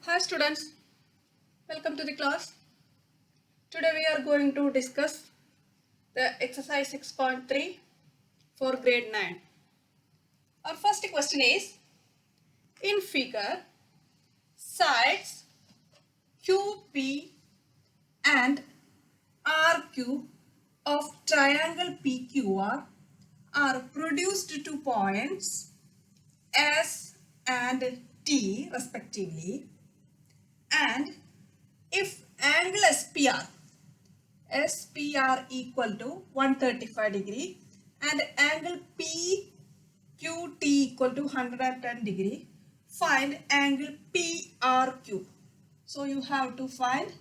Hi students, welcome to the class. Today we are going to discuss the exercise 6.3 for grade 9. Our first question is, in figure, sides QP and RQ of triangle PQR are produced to points S and T respectively, and if angle SPR equal to 135 degree and angle PQT equal to 110 degree, find angle PRQ. So you have to find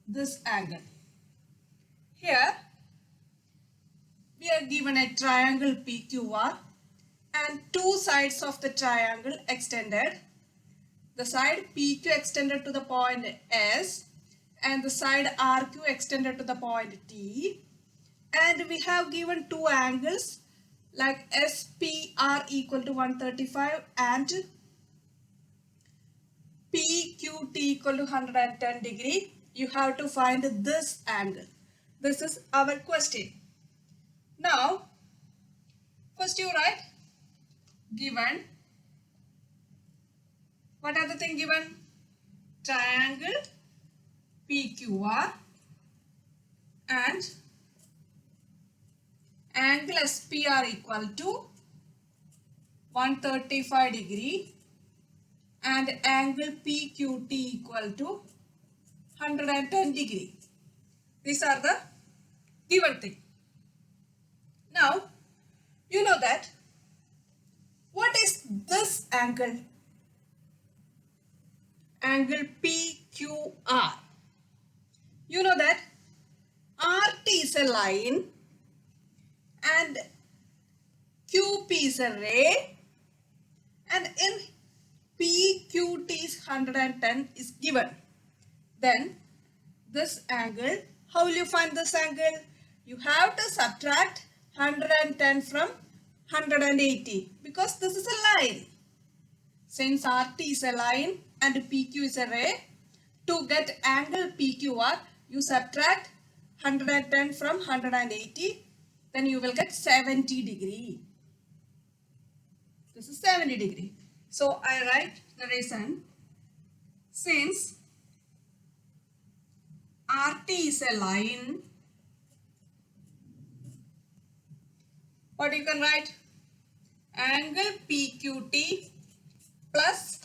this angle. Here we are given a triangle PQR and two sides of the triangle extended. The side PQ extended to the point S and the side RQ extended to the point T, and we have given two angles like SPR equal to 135 and PQT equal to 110 degree. You have to find this angle. This is our question. Now first you write given. What are the thing given? Triangle PQR and angle SPR equal to 135 degree and angle PQT equal to 110 degree. These are the given thing. Now you know that what is this angle? Angle PQR. You know that RT is a line and QP is a ray, and in PQT is 110 is given. Then this angle, how will you find this angle? You have to subtract 110 from 180 because this is a line. Since RT is a line and PQ is a ray, to get angle PQR, you subtract 110 from 180, then you will get 70 degree. This is 70 degree. So I write the reason. Since RT is a line, what you can write? Angle PQT plus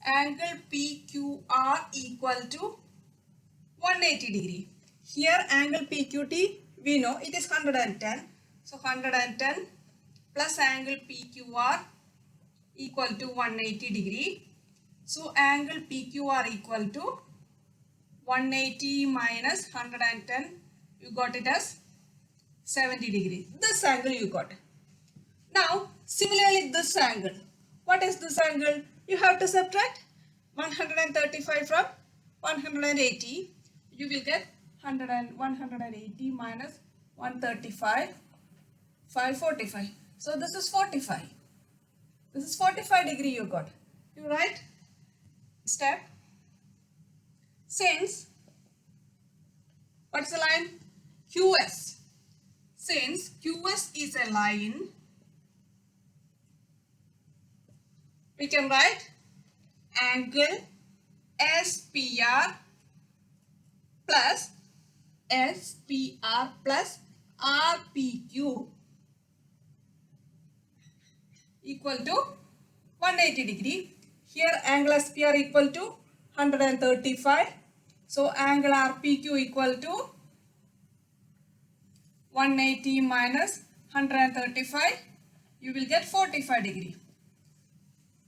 angle PQR equal to 180 degree. Here angle PQT we know it is 110. So 110 plus angle PQR equal to 180 degree. So angle PQR equal to 180 minus 110. You got it as 70 degree. This angle you got. Now similarly this angle. What is this angle? You have to subtract 135 from 180. You will get 180 minus 135, 545. So this is 45. This is 45 degree you got. You write step. Since what is the line? QS. Since QS is a line, we can write angle SPR plus RPQ equal to 180 degree. Here angle SPR equal to 135. So angle RPQ equal to 180 minus 135. You will get 45 degree.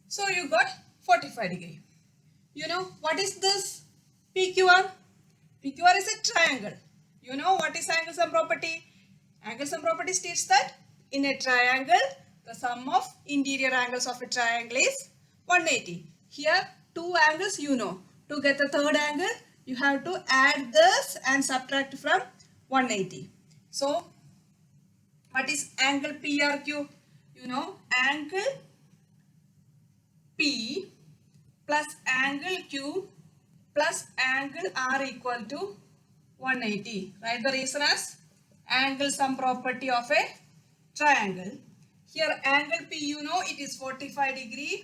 So you got 45 degree. You know what is this PQR? PQR is a triangle. You know what is angle sum property? Angle sum property states that in a triangle, the sum of interior angles of a triangle is 180. Here two angles you know. To get the third angle, you have to add this and subtract from 180. So what is angle PRQ? You know angle P plus angle Q plus angle R equal to 180. Write the reason as angle sum property of a triangle. Here angle P you know it is 45 degree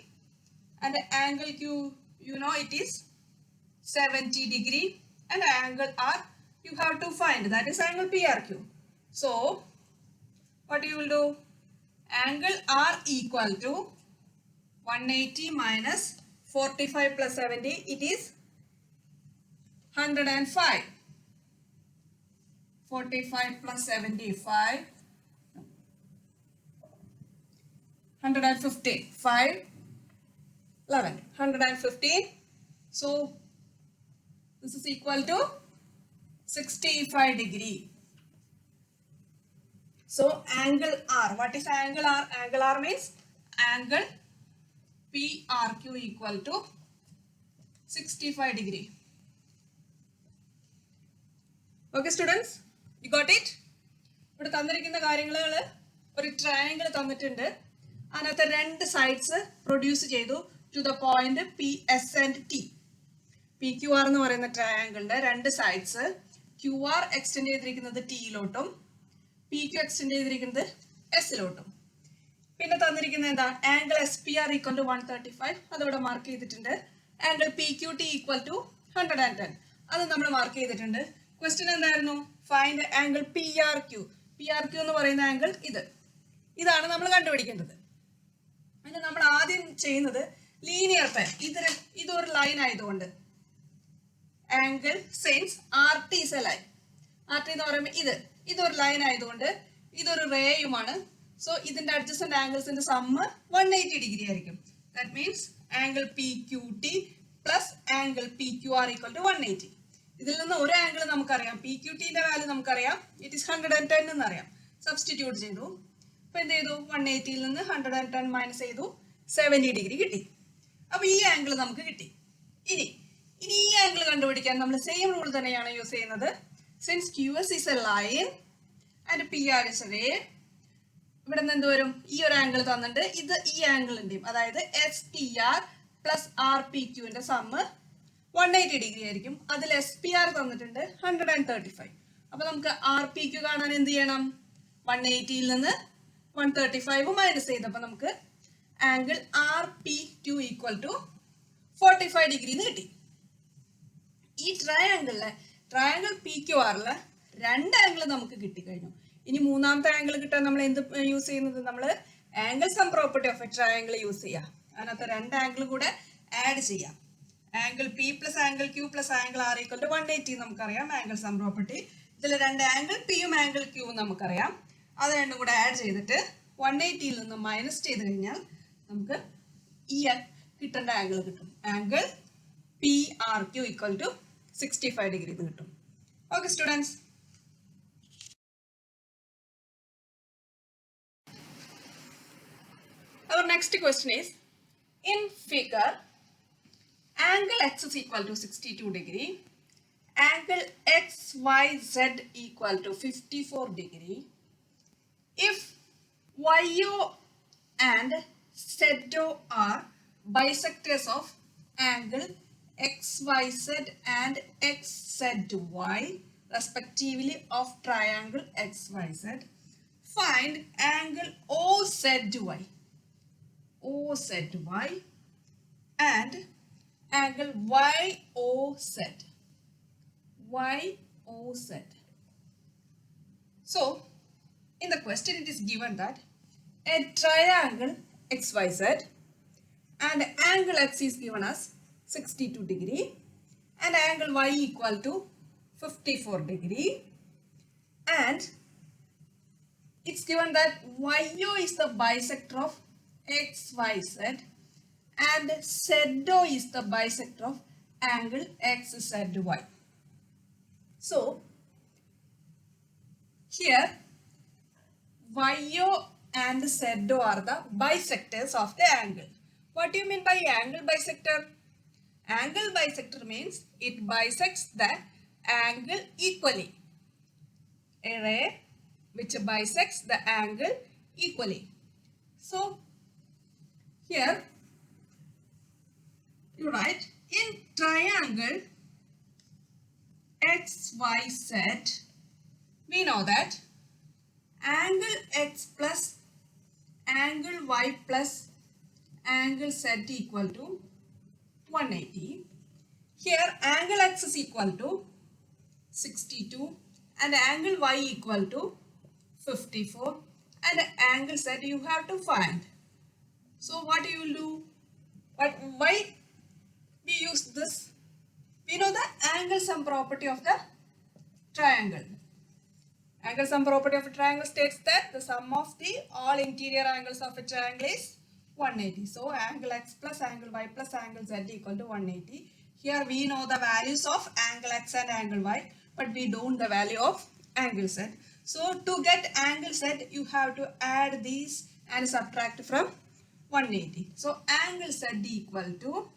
and angle Q you know it is 70 degree and angle R you have to find, that is angle PRQ. So what you will do? Angle R equal to 180 minus 45 plus 70, it is 105. 45 plus 75, 115, 5, 11, 115. So this is equal to 65 degree. So angle R, what is angle R? Angle R means angle PRQ equal to 65 degree. Okay students, you got it? ഇവിടെ തന്നിരിക്കുന്ന കാര്യങ്ങൾ ഒരു triangle തന്നിട്ടുണ്ട്. അതിനകത്ത് രണ്ട് sides produce ചെയ്തു to the point P S and T. P Q R എന്ന് പറയുന്ന ട്രയാങ്കിളിന്റെ രണ്ട് സൈഡ്സ് ക്യു ആർ എക്സ്റ്റെൻഡ് ചെയ്തിരിക്കുന്നത് ടിയിലോട്ടും പി ക്യു എക്സ്റ്റെൻഡ് ചെയ്തിരിക്കുന്നത് എസിലോട്ടും. പിന്നെ തന്നിരിക്കുന്നത് എന്താ? Angle S P R equal to 135, അതിവിടെ മാർക്ക് ചെയ്തിട്ടുണ്ട്. Angle P Q T equal to 110, അത് നമ്മൾ മാർക്ക് ചെയ്തിട്ടുണ്ട്. ക്വസ്റ്റ്യൻ എന്തായിരുന്നു? Find angle P R Q. P R Q എന്ന് പറയുന്ന ആംഗിൾ ഇതാണ് നമ്മൾ കണ്ടുപിടിക്കേണ്ടത്. അതിന് നമ്മൾ ആദ്യം ചെയ്യുന്നത് ലീനിയർ ടൈം, ഇതൊരു ലൈൻ ആയതുകൊണ്ട് angle since R T is a line, R T എന്ന് പറയുമ്പോൾ ഇതൊരു ലൈൻ ആയതുകൊണ്ട് ഇതൊരു റേയുമാണ്. സോ ഇതിന്റെ അഡ്ജസ്റ്റന്റ് ആംഗിൾസിന്റെ സമ്മ് 180 ഡിഗ്രി ആയിരിക്കും. That means angle P Q T plus angle P Q R equal to 180. ഇതിൽ നിന്ന് ഒരു ആംഗിൾ നമുക്കറിയാം, പി ക്യു ടിന്റെ വാല്യൂ നമുക്കറിയാം, ഇറ്റ് ഈസ് 110 എന്നറിയാം. സബ്സ്റ്റിറ്റ്യൂട്ട് ചെയ്തു. അപ്പൊ എന്ത് ചെയ്തു? 180യിൽ നിന്ന് 110 മൈനസ് ചെയ്തു, 70 ഡിഗ്രി കിട്ടി. അപ്പൊ ഈ ആംഗിൾ നമുക്ക് കിട്ടി. ഇനി ഈ ആംഗിൾ കണ്ടുപിടിക്കാൻ നമ്മൾ സെയിം റൂൾ തന്നെയാണ് യൂസ് ചെയ്യുന്നത്. Since Q S is a line and P R is a ray, ഇവിടെ നിന്ന് എന്ത് വരും? ഈ ഒരു ആംഗിൾ തന്നിട്ട് ഈ ആംഗിളിന്റെയും, അതായത് S P R plus R P ക്യൂവിന്റെ സമ്മ് 180 ഡിഗ്രി ആയിരിക്കും. അതിൽ എസ് പി ആർ തന്നിട്ടുണ്ട് 135. അപ്പൊ നമുക്ക് ആർ പി ക്യു കാണാൻ എന്ത് ചെയ്യണം? 180യിൽ നിന്ന് 135 മൈനസ് ചെയ്തപ്പോ നമുക്ക് angle R P Q equal to 45 degree എന്ന് കിട്ടി. ഈ ട്രയാങ്കിൾ പി ക്യു ആറില് രണ്ട് ആംഗിൾ നമുക്ക് കിട്ടിക്കഴിഞ്ഞു. ഇനി മൂന്നാമത്തെ ആംഗിൾ കിട്ടാൻ നമ്മൾ എന്ത് യൂസ് ചെയ്യുന്നത്? നമ്മൾ angle sum property of a triangle use ചെയ്യാം. അതിനകത്ത് രണ്ട് ആംഗിൾ കൂടെ ആഡ് ചെയ്യാം. Angle P plus angle Q plus angle R equal to 180 നമുക്കറിയാം ആംഗിൾ സം പ്രോപ്പർട്ടി. ഇതിൽ രണ്ട് ആംഗിൾ പിയും ആംഗിൾ ക്യൂവും നമുക്കറിയാം. അത് രണ്ടും കൂടെ ആഡ് ചെയ്തിട്ട് 180യിൽ നിന്ന് മൈനസ് ചെയ്ത് കഴിഞ്ഞാൽ നമുക്ക് ഈ കിട്ടേണ്ട ആംഗിൾ കിട്ടും. Angle P R Q equal to 65 degree എന്ന് കിട്ടും. Okay students, our next question is, in figure angle x is equal to 62 degree, angle xyz equal to 54 degree. If yo and zo are bisectors of angle xyz and xzy respectively of triangle xyz, find angle OZY and angle YOZ. So in the question it is given that a triangle XYZ and angle X is given as 62 degree and angle Y equal to 54 degree, and it's given that YO is the bisector of XYZ and ZO is the bisector of angle XZY. So here YO and ZO are the bisectors of the angle. What do you mean by angle bisector? Angle bisector means it bisects the angle equally. A ray which bisects the angle equally. So here you write triangle XYZ, we know that angle X plus angle Y plus angle Z equal to 180. Here angle X is equal to 62 and angle Y equal to 54 and angle Z you have to find. So what you will do? Why we use this? We know the angle sum property of the triangle. Angle sum property of a triangle states that the sum of the all interior angles of a triangle is 180. So angle X plus angle Y plus angle Z equal to 180. Here we know the values of angle X and angle Y, but we don't the value of angle Z. So to get angle Z, you have to add these and subtract from 180. So angle Z equal to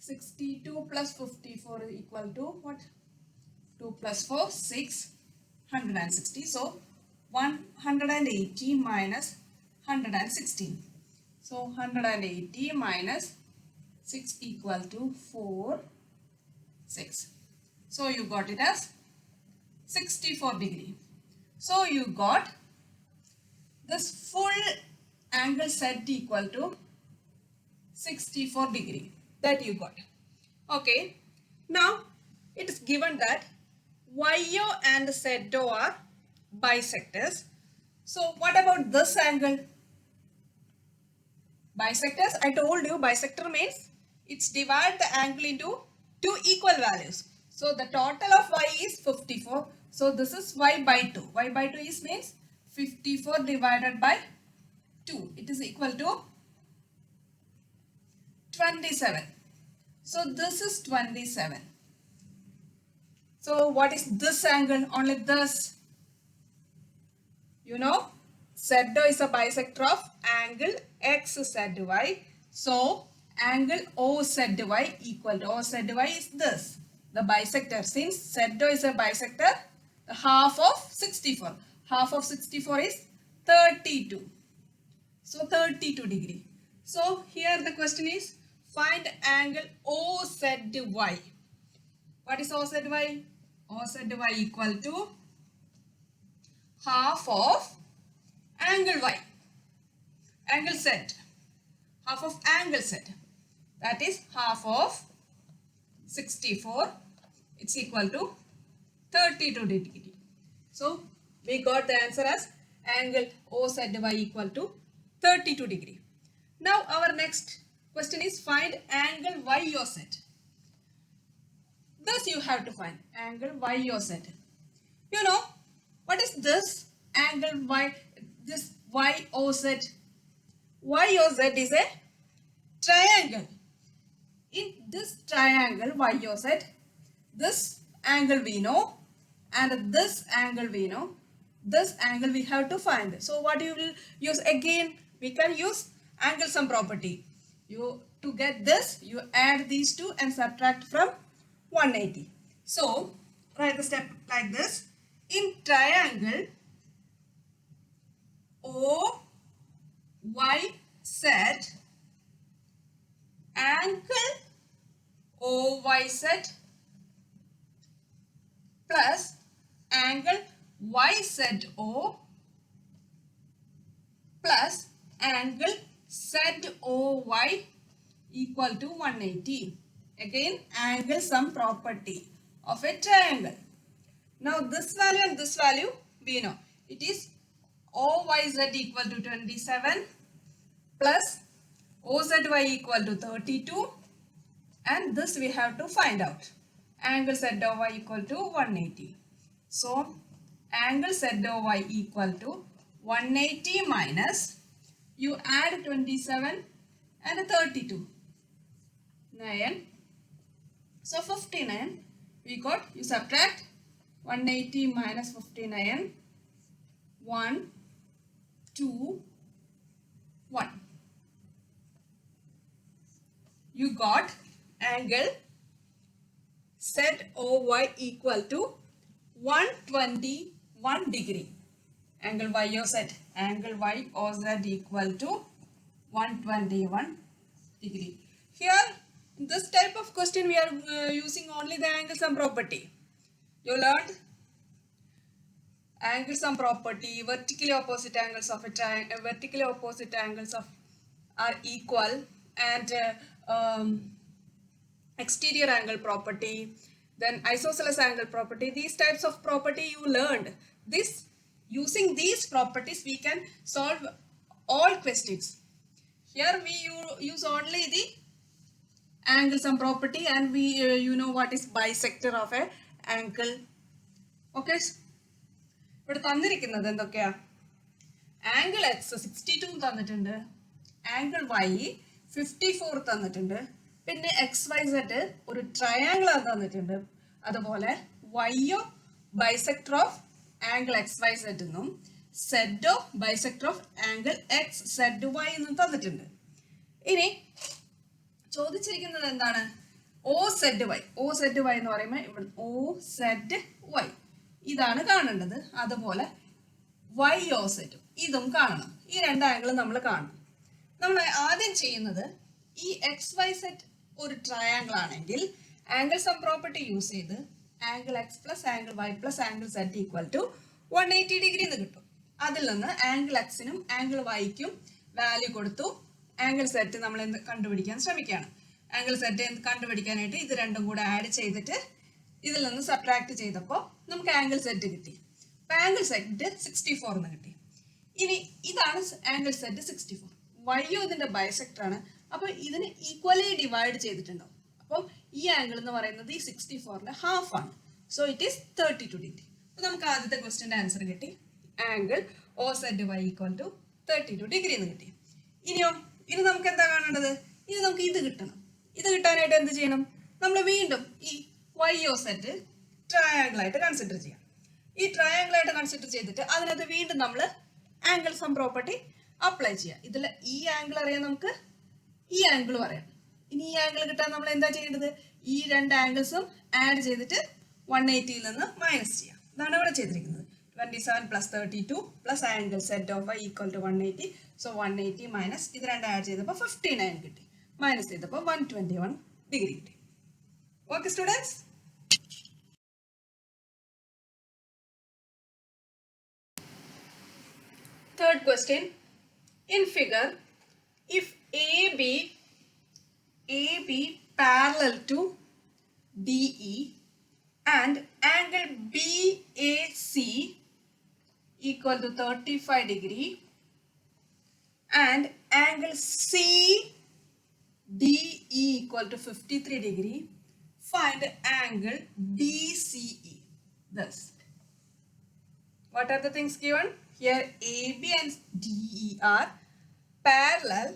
62 plus 54 is equal to what? 2 plus 4, 6, 160. So 180 minus 116. So 180 minus 6 equal to 4, 6. So you got it as 64 degree. So you got this full angle Z equal to 64 degree. That you got. Okay. Now it is given that YO and ZO are bisectors. So what about this angle? Bisectors, I told you bisector means it's divide the angle into two equal values. So the total of Y is 54. So this is Y by 2. Y by 2 is means 54 divided by 2. It is equal to 27. So this is 27. So what is this angle? Only this. You know, ZO is a bisector of angle XZY. So angle OZY equal to OZY is this. The bisector. Since ZO is a bisector, the half of 64. Half of 64 is 32. So 32 degree. So here the question is find angle OZY. What is OZY? OZY equal to half of angle Y. Angle Z. Half of angle Z. That is half of 64. It's equal to 32 degree. So we got the answer as angle OZY equal to 32 degree. Now our next question is find angle YOZ. This you have to find angle YOZ. You know what is this angle Y? This YOZ. YOZ is a triangle. In this triangle YOZ, this angle we know and this angle we know. This angle we have to find. So what you will use again? We can use angle sum property. To get this, you add these two and subtract from 180. So write the step like this. In triangle OYZ, angle OYZ plus angle YZO plus angle ZOY equal to 180. Again, angle sum property of a triangle. Now this value and this value we know. It is OYZ equal to 27 plus OZY equal to 32 and this we have to find out. Angle ZOY equal to 180. So angle ZOY equal to 180 minus, you add 27 and 32. 9. So 59 we got, you subtract 180 minus 59, 1, 2, 1. You got angle ZOY equal to 121 degree. Angle YOZ, angle YOZ equal to 121 degree. Here this type of question we are using only the angle sum property. You learned angle sum property, vertically opposite angles of a triangle, vertically opposite angles of are equal, and exterior angle property, then isosceles angle property. These types of property you learned. This using these properties we can solve all questions. Here we use only the angle sum property, and we you know what is bisector of a angle. Okay, ഇവിടെ തന്നിരിക്കുന്നത് എന്തൊക്കെയാ? Angle X 62 തന്നിട്ടുണ്ട്, angle Y 54 തന്നിട്ടുണ്ട്, പിന്നെ X Y Z ഒരു triangle തന്നിട്ടുണ്ട്. അതുപോലെ വൈയോ bisector of angle X Y Z എന്നും സെഡോ bisector of angle X Z Y എന്നും തന്നിട്ടുണ്ട്. ഇനി ചോദിച്ചിരിക്കുന്നത് എന്താണ്? O Z Y. O Z Y എന്ന് പറയുമ്പോൾ ഇവിടെ ഒ സെഡ് വൈ ഇതാണ് കാണേണ്ടത്. അതുപോലെ വൈ ഒ സെഡ് ഇതും കാണണം. ഈ രണ്ട് ആംഗിളും നമ്മൾ കാണണം. നമ്മൾ ആദ്യം ചെയ്യുന്നത്, ഈ എക്സ് വൈ സെഡ് ഒരു ട്രയാംഗിൾ ആണെങ്കിൽ ആംഗിൾ സം പ്രോപ്പർട്ടി യൂസ് ചെയ്ത് angle X plus angle Y plus angle Z equal to 180 degree എന്ന് കിട്ടും. അതിൽ നിന്ന് ആംഗിൾ എക്സിനും ആംഗിൾ വൈക്കും വാല്യൂ കൊടുത്തു ആംഗിൾ സെറ്റ് നമ്മൾ കണ്ടുപിടിക്കാൻ ശ്രമിക്കുകയാണ്. ആംഗിൾ സെറ്റ് കണ്ടുപിടിക്കാനായിട്ട് ഇത് രണ്ടും കൂടെ ആഡ് ചെയ്തിട്ട് ഇതിൽ നിന്ന് സബ്ട്രാക്ട് ചെയ്തപ്പോൾ നമുക്ക് ആംഗിൾ സെറ്റ് കിട്ടി. അപ്പൊ ആംഗിൾ സെറ്റ് 64 എന്ന് കിട്ടി. ഇനി ഇതാണ് ആംഗിൾ സെറ്റ് 64. വൈയോ ഇതിന്റെ ബൈസെക്ടർ ആണ്. അപ്പൊ ഇതിന് ഈക്വലി ഡിവൈഡ് ചെയ്തിട്ടുണ്ടാവും. അപ്പം ഈ ആംഗിൾ എന്ന് പറയുന്നത് ഈ 64ന്റെ ഹാഫ് ആണ്. So it is 32 degree. അപ്പൊ നമുക്ക് ആദ്യത്തെ ക്വസ്റ്റ്യന്റെ ആൻസർ കിട്ടി. Angle O Z Y equal to 32 degree എന്ന് കിട്ടി. ഇനി നമുക്ക് എന്താ കാണേണ്ടത്? ഇനി നമുക്ക് ഇത് കിട്ടണം. ഇത് കിട്ടാനായിട്ട് എന്ത് ചെയ്യണം? നമ്മൾ വീണ്ടും ഈ വൈ ഒ സെറ്റ് ട്രയാംഗിൾ ആയിട്ട് കൺസിഡർ ചെയ്യാം. ഈ ട്രയാംഗിൾ ആയിട്ട് കൺസിഡർ ചെയ്തിട്ട് അതിനകത്ത് വീണ്ടും നമ്മൾ ആംഗിൾ സം പ്രോപ്പർട്ടി അപ്ലൈ ചെയ്യാം. ഇതിൽ ഈ ആംഗിൾ അറിയാം, നമുക്ക് ഈ ആംഗിളും അറിയാം. ഇനി ഈ ആംഗിൾ കിട്ടാൻ നമ്മൾ എന്താ ചെയ്യേണ്ടത്? ഈ രണ്ട് ആംഗിൾസും ആഡ് ചെയ്തിട്ട് 180യിൽ നിന്ന് മൈനസ് ചെയ്യാം. ഇതാണ് ഇവിടെ ചെയ്തിരിക്കുന്നത്. 27 plus 32 plus angle set of y equal to 180. So 180 minus ഇത് രണ്ട് ആഡ് ചെയ്തപ്പോൾ 59 കിട്ടി. മൈനസ് ചെയ്തപ്പോൾ 121 ഡിഗ്രി കിട്ടി. Okay students? Third question. In figure, if AB parallel to DE and angle BAC equal to 35 degree and angle CDE equal to 53 degree, find angle DCE. Thus, what are the things given? Here AB and DE are parallel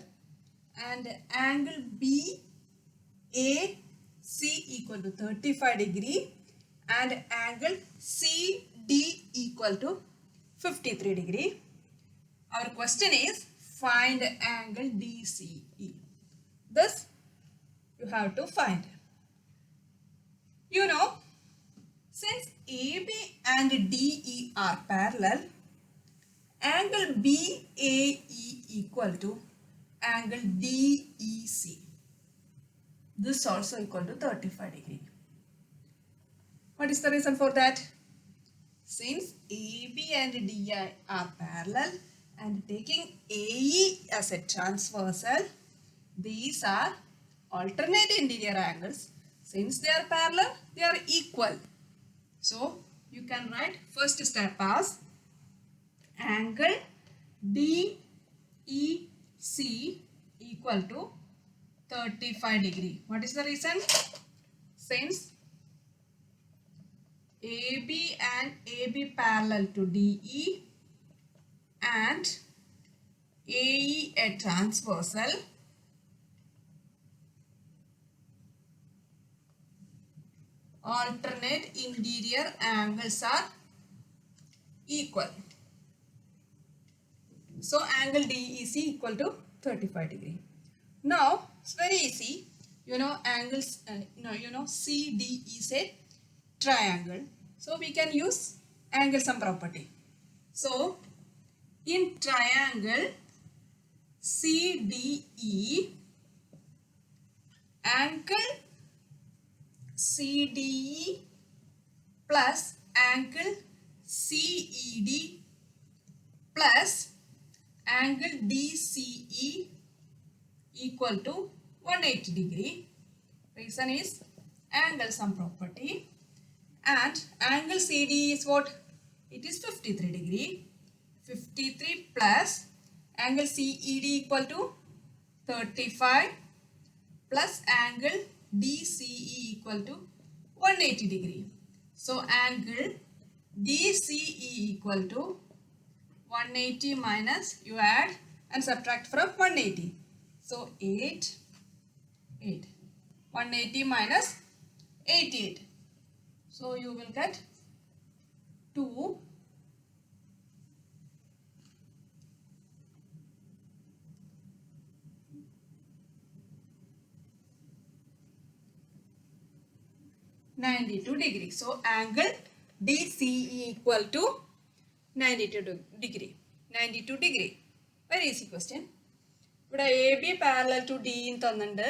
and angle BAC equal to 35 degree and angle CD equal to 53 degree. Our question is find angle DCE. This you have to find. You know, since AB and DE are parallel, angle BAE equal to angle DEC. This also equal to 35 degree. What is the reason for that? Since AB and DE are parallel and taking AE as a transversal, these are alternate interior angles. Since they are parallel, they are equal. So you can write first step as angle DEC equal to 35 degree. What is the reason? Since AB and AB parallel to DE and AE a transversal, alternate interior angles are equal. So angle DEC equal to 35 degree. Now it's very easy. You know angles. CD is a triangle. So we can use angle sum property. So in triangle CDE, angle CDE plus angle CED plus angle DCE equal to 180 degree. Reason is angle sum property, and angle CD is what? It is 53 degree. 53 plus angle CED equal to 35 plus angle DCE equal to 180 degree. So angle DCE equal to 180 minus, you add and subtract from 180. So 8, 180 minus 88. So you will get 2. degree. So angle DCE equal to 92 degree. 92 degree. Very easy question. But AB parallel to D in tannunde.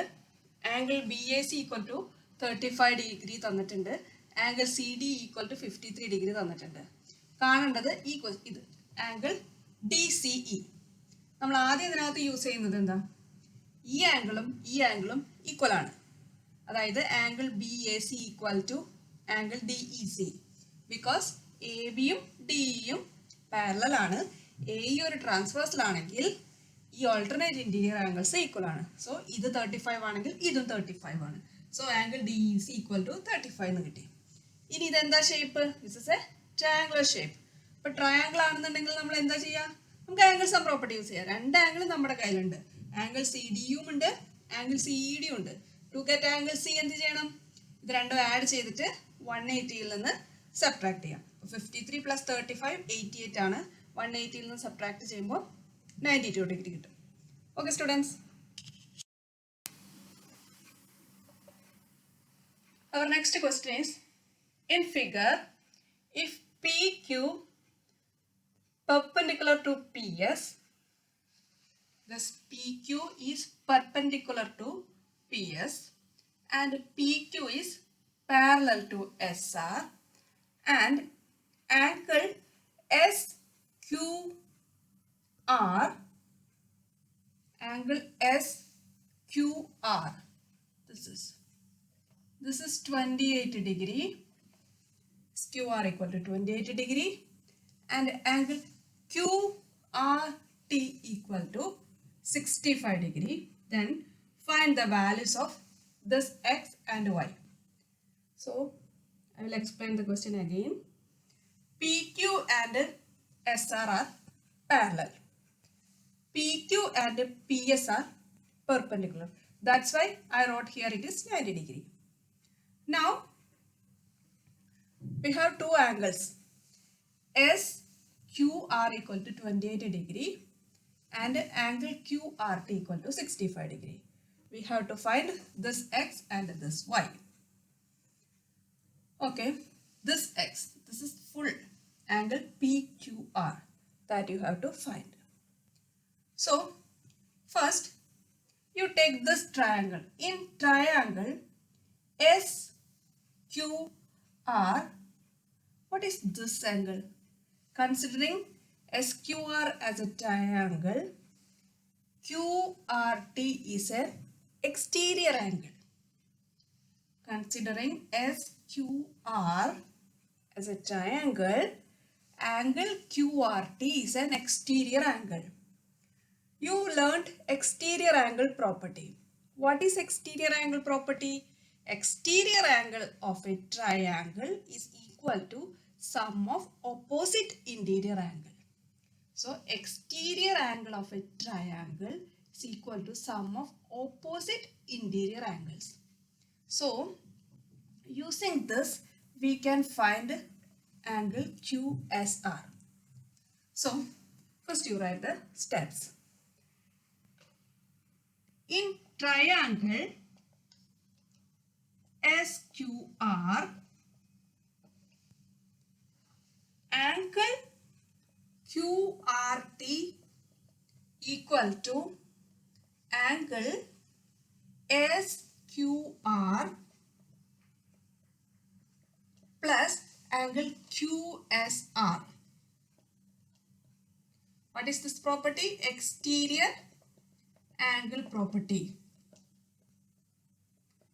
Angle BAC equal to 35 degree tannittunde. Angle CD equal to 53 degree tannittunde. കാണേണ്ടത് ഈ ഇത് angle DCE. നമ്മൾ ആദ്യം ഇതിനകത്ത് use ചെയ്യുന്നത് എന്താ? ഈ ആംഗിളും ഈക്വൽ ആണ്. അതായത് angle BAC equal to angle DEC. Because ABയും DEയും പാരലൽ ആണ്. AE ഒരു ട്രാൻസ്വേഴ്സൽ ആണെങ്കിൽ ഈ ഓൾട്ടർനേറ്റ് ഇന്റീരിയർ ആംഗിൾസ് ഈക്വൽ ആണ്. സോ ഇത് 35 ആണെങ്കിൽ ഇതും 35 ആണ്. So angle DEC equal to 35 എന്ന് കിട്ടി. ഇനി ഇതെന്താ shape? This is a triangular shape. ഇപ്പൊ ട്രയാങ്കിൾ ആണെന്നുണ്ടെങ്കിൽ നമ്മൾ എന്താ ചെയ്യുക? നമുക്ക് ആംഗിൾ സം പ്രോപ്പർട്ടി യൂസ് ചെയ്യാം. രണ്ട് ആംഗിളും നമ്മുടെ കയ്യിലുണ്ട്. ആംഗിൾ CDയും ഉണ്ട്, ആംഗിൾ CEDയും ഉണ്ട്. ടു ഗെറ്റ് ആംഗിൾ C എന്ത് ചെയ്യണം? ഇത് രണ്ടും ആഡ് ചെയ്തിട്ട് 180യിൽ നിന്ന് സബ്ട്രാക്ട് ചെയ്യാം. 53 പ്ലസ് 35 88 ആണ്. 180യിൽ നിന്ന് സബ്ട്രാക്ട് ചെയ്യുമ്പോൾ 92 degree കിട്ടും. Okay students, our next question is, in figure, if PQ perpendicular to PS, this PQ is perpendicular to PS and PQ is parallel to SR, and angle SQR, this is 28 degree, QR equal to 28 degree, and angle QRT equal to 65 degree. Then find the values of this X and Y. So I will explain the question again. PQ and SR are parallel. PQ and PS are perpendicular. That's why I wrote here it is 90 degree. Now we have two angles. SQR equal to 28 degree and angle QRT equal to 65 degree. We have to find this X and this Y. Okay, this X, this is full angle PQR that you have to find. So first you take this triangle. In triangle SQR, what is this angle? Considering SQR as a triangle, QRT is an exterior angle. Considering SQR as a triangle, angle QRT is an exterior angle. You learned exterior angle property. What is exterior angle property? Exterior angle of a triangle is equal to sum of opposite interior angle. So exterior angle of a triangle is equal to sum of opposite interior angles. So using this we can find angle QSR. So first you write the steps. In triangle SQR, angle QRT equal to angle SQR QR plus angle QSR. What is this property? Exterior angle property.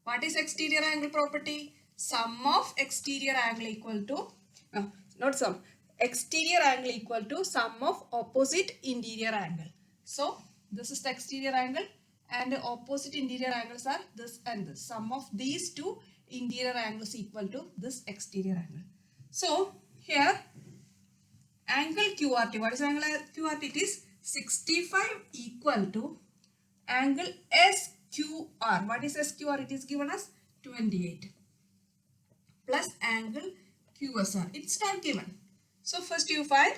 What is exterior angle property? Sum of exterior angle equal to, no, not sum. Exterior angle equal to sum of opposite interior angle. So this is the exterior angle and the opposite interior angles are this and this. Sum of these two interior angles equal to this exterior angle. So here angle QRT. What is angle QRT? It is 65 equal to angle SQR. What is SQR? It is given as 28 plus angle QSR. It's not given. So first you find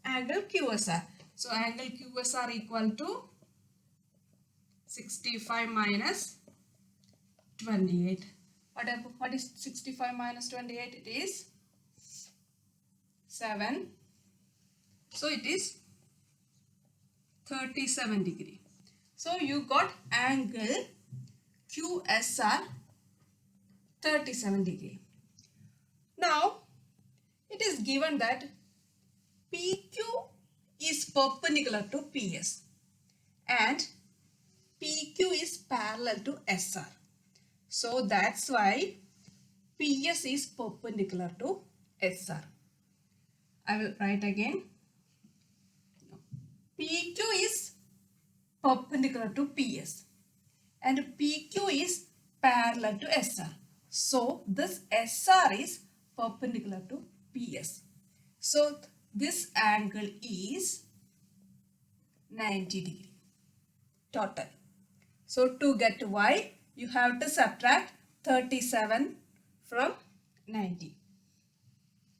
angle QSR. So angle QSR equal to 65 minus 28. What is 65 minus 28? It is 7. So it is 37 degree. So you got angle QSR 37 degree. Now it is given that PQ is perpendicular to PS and PQ is parallel to SR. So that's why PS is perpendicular to SR. I will write again. PQ is perpendicular to PS and PQ is parallel to SR. So this SR is perpendicular to PS. So this angle is 90 degree total. So to get Y, you have to subtract 37 from 90.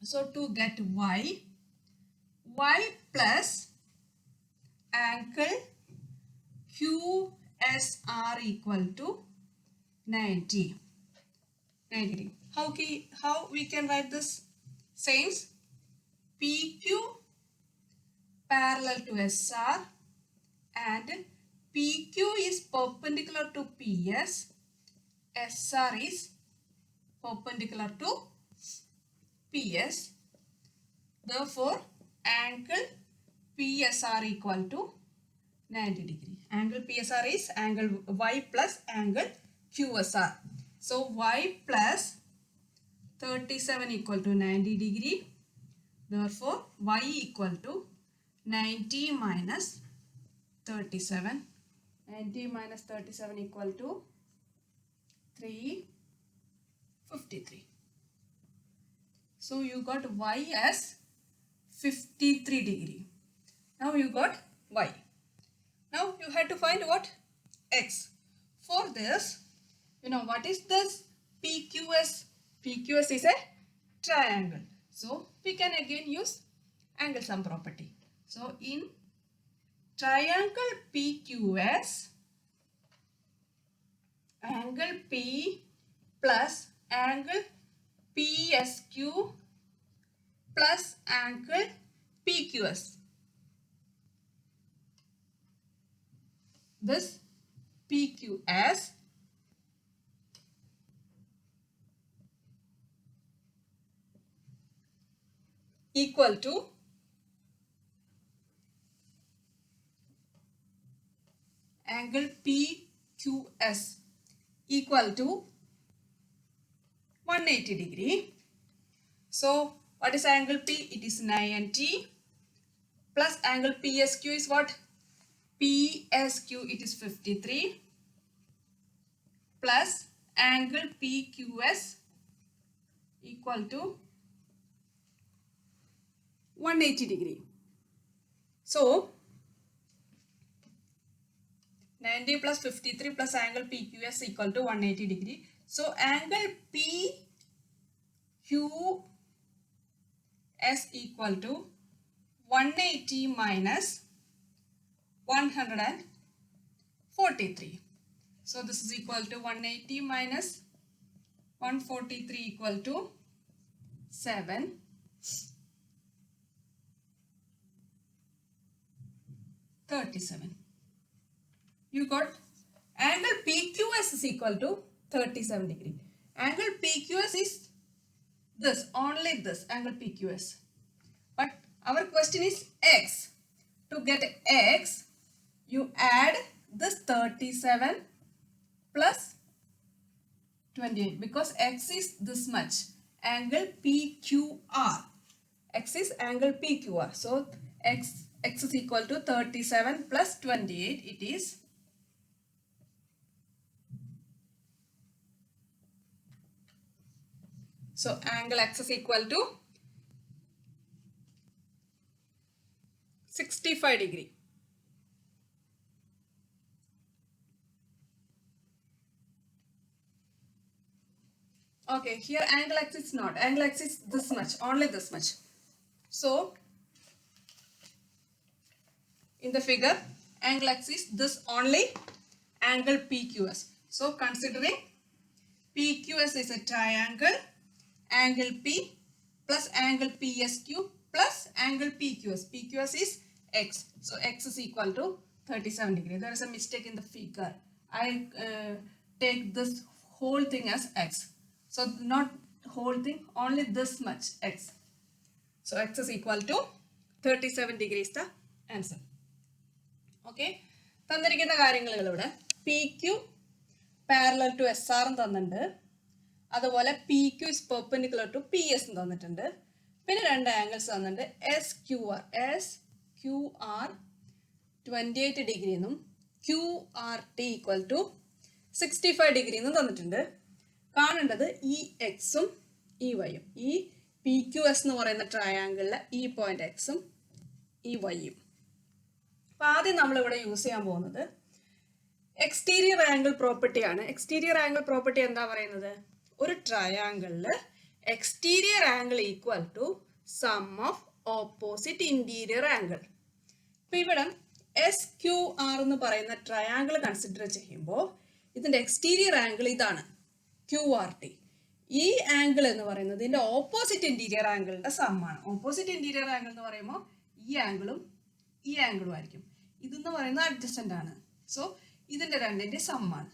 So to get Y plus angle QSR equal to 90 degree. How we can write this? Says PQ parallel to SR and PQ is perpendicular to PS, SR is perpendicular to PS. Therefore, angle PSR equal to 90 degree. Angle PSR is angle Y plus angle QSR. So Y plus 37 equal to 90 degree. Therefore, Y equal to 90 minus 37. 90 minus 37 equal to 353. So you got Y as 53 degree. Now you got Y. Now you had to find what? X. For this, you know what is this? PQS. PQS is a triangle. So we can again use angle sum property. So in triangle PQS, angle P plus angle PSQ plus angle PQS. This PQS equal to angle PQS equal to 180 degree. So what is angle P? It is 90 plus angle PSQ is what? PSQ it is 53 plus angle PQS equal to 180 degree. So 90 plus 53 plus angle PQS equal to 180 degree. So angle PQS equal to 180 minus 143. So this is equal to 180 minus 143 equal to 7. You got angle PQS is equal to 37 degree. Angle PQS is this, only this angle PQS. But our question is X. To get X, you add this 37 plus 28 because X is this much. Angle PQR. X is angle PQR. So X is equal to 37 plus 28. It is so angle X is equal to 65 degree. Okay, here angle X is not. Angle X is this much, only this much. So, in the figure, angle X is this only angle PQS. So, considering PQS is a triangle, angle P plus angle PSQ plus angle PQS. PQS is X. So, X is equal to 37 degree. There is a mistake in the figure. I take this whole thing as X. So, not whole thing, only this much X. So, X is equal to 37 degree is the answer. Okay. തന്നിരിക്കുന്ന കാര്യങ്ങളിലൂടെ PQ parallel to SR തന്നിട്ടുണ്ട്. അതുപോലെ PQ is perpendicular to PS തന്നിട്ടുണ്ട്. പിന്നെ രണ്ട് angles തന്നിട്ടുണ്ട്. SQR 28 degree എന്നും QRT equal to 65 degree എന്നും തന്നിട്ടുണ്ട്. കാണേണ്ടത് ഈ എക്സും ഈ വൈയും, ഈ PQS എന്ന് പറയുന്ന ട്രയാങ്കിളിലെ ഈ പോയിന്റ് എക്സും ഈ വൈയും. അപ്പം ആദ്യം നമ്മളിവിടെ യൂസ് ചെയ്യാൻ പോകുന്നത് എക്സ്റ്റീരിയർ ആംഗിൾ പ്രോപ്പർട്ടി ആണ്. എക്സ്റ്റീരിയർ ആംഗിൾ പ്രോപ്പർട്ടി എന്താ പറയുന്നത്? ഒരു ട്രയാങ്കിളിൽ exterior angle equal to sum of opposite interior angle. ഇപ്പം ഇവിടെ SQR എന്ന് പറയുന്ന ട്രയാങ്കിൾ കൺസിഡർ ചെയ്യുമ്പോൾ ഇതിന്റെ എക്സ്റ്റീരിയർ ആംഗിൾ ഇതാണ് QRT. ഈ ആംഗിൾ എന്ന് പറയുന്നത് ഇതിന്റെ ഓപ്പോസിറ്റ് ഇന്റീരിയർ ആംഗിളിന്റെ സമ്മാണ്. ഓപ്പോസിറ്റ് ഇന്റീരിയർ ആംഗിൾ എന്ന് പറയുമ്പോൾ ഈ ആംഗിളും ആയിരിക്കും. ഇതെന്ന് പറയുന്നത് അഡ്ജസ്റ്റന്റ് ആണ്. സോ ഇതിന്റെ രണ്ടിന്റെ സമ്മാണ്.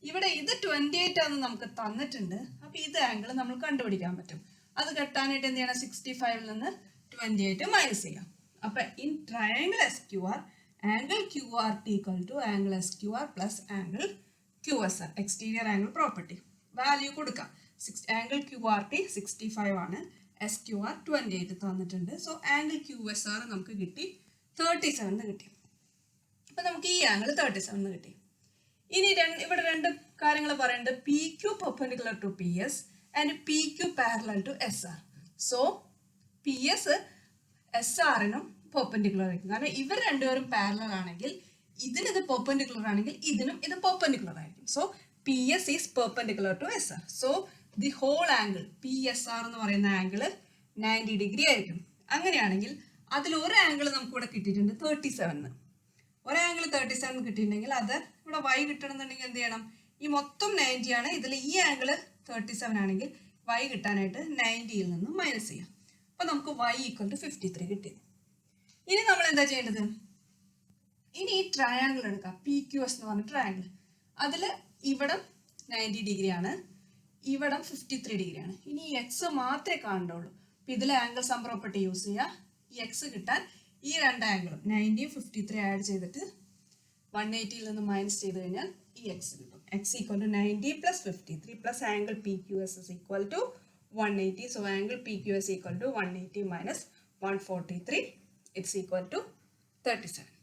ഇവിടെ ഇത് 28 ആണെന്ന് നമുക്ക് തന്നിട്ടുണ്ട്. അപ്പൊ ഇത് ആംഗിൾ നമ്മൾ കണ്ടുപിടിക്കാൻ പറ്റും. അത് കെട്ടാനായിട്ട് എന്ത് ചെയ്യണം? 65 നിന്ന് 28 മൈനസ് ചെയ്യാം. അപ്പൊ in triangle SQR angle QRT equal to angle SQR plus angle QSR. Exterior angle property value കൊടുക്കാം. ആംഗിൾ QRT 65 ആണ്, SQR 28 തന്നിട്ടുണ്ട്. സോ ആംഗിൾ QSR നമുക്ക് കിട്ടി 37 കിട്ടി. അപ്പൊ നമുക്ക് ഈ ആംഗിൾ 37 കിട്ടി. ഇനി ഇവിടെ രണ്ട് കാര്യങ്ങൾ പറയുന്നുണ്ട്. PQ perpendicular to PS and PQ parallel to SR. So PS SRനും പെർപെൻഡിക്കുലർ ആയിരിക്കും. കാരണം ഇവർ രണ്ടുപേരും പാരലൽ ആണെങ്കിൽ ഇതിനിത് പെർപെൻഡിക്കുലർ ആണെങ്കിൽ ഇതിനും ഇത് പെർപെൻഡിക്കുലർ ആയിരിക്കും. So PS is perpendicular to SR. So the whole angle PSR എന്ന് പറയുന്ന ആംഗിൾ 90 ഡിഗ്രി ആയിരിക്കും. അങ്ങനെയാണെങ്കിൽ അതിൽ ഒരു ആംഗിൾ നമുക്ക് ഇവിടെ കിട്ടിയിട്ടുണ്ട് 37. ഒരു ആംഗിൾ 37 കിട്ടിയിട്ടുണ്ടെങ്കിൽ അത് ഇവിടെ y കിട്ടണമെന്നുണ്ടെങ്കിൽ എന്ത് ചെയ്യണം? ഈ മൊത്തം 90 ആണ്. ഇതിൽ ഈ ആംഗിൾ 37 ആണെങ്കിൽ y കിട്ടാനായിട്ട് 90യിൽ നിന്ന് മൈനസ് ചെയ്യാം. അപ്പൊ നമുക്ക് y ഈക്വൽ ടു 53 കിട്ടി. ഇനി നമ്മൾ എന്താ ചെയ്യേണ്ടത്? ഇനി ഈ ട്രയാങ്കിൾ എടുക്കാം. PQS എന്ന് പറഞ്ഞ ട്രയാങ്കിൾ. അതിൽ ഇവിടം 90 ഡിഗ്രി ആണ്, ഇവിടം 53 ഡിഗ്രി ആണ്. ഇനി ഈ എക്സ് മാത്രമേ കാണുള്ളൂ. അപ്പൊ ഇതിലെ ആംഗിൾ സം പ്രോപ്പർട്ടി യൂസ് ചെയ്യുക. ഈ എക്സ് കിട്ടാൻ ഈ രണ്ട് ആംഗിളും 90 53 ആഡ് ചെയ്തിട്ട് 180യിൽ നിന്ന് മൈനസ് ചെയ്ത് കഴിഞ്ഞാൽ ഈ എക്സ് കിട്ടും. X equal to 90 plus 53 plus angle PQS is equal to 180. So angle PQS equal to 180 minus 143 it's equal to 37.